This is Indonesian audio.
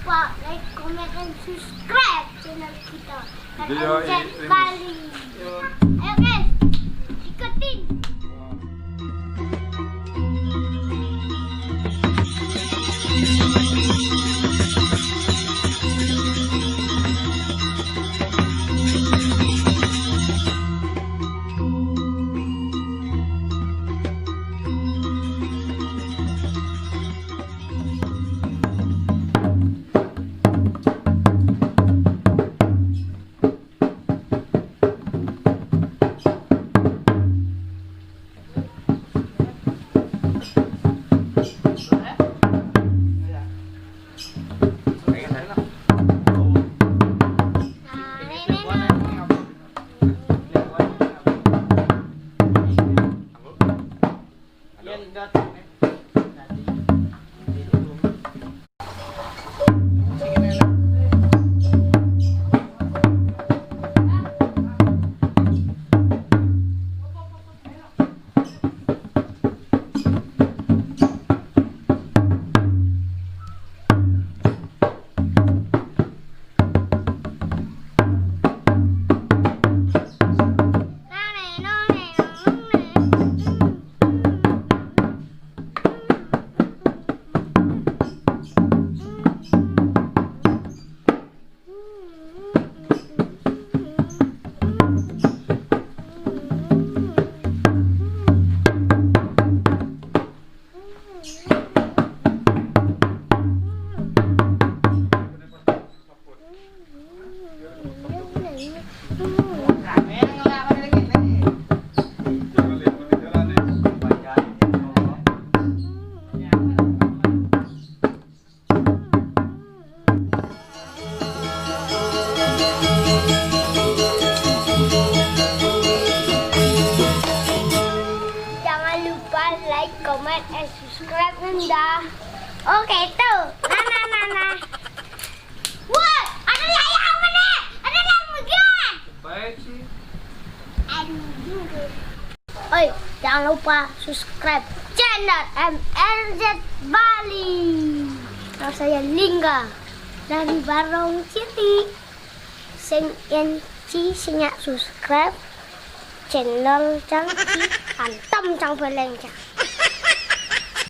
lupa like, comment, and subscribe channel kita. Dia Bali. Ayo guys, ikutin. Like, comment, and subscribe Nanda. Oke tuh, nah. Wah, ada yang mana? Ada yang bagian. Baik sih. Oi, jangan lupa subscribe channel MRZ Bali. Kalau saya Lingga dari Barong City. Sing enci sinyak subscribe channel Cang Antam Cang Beleng Cang.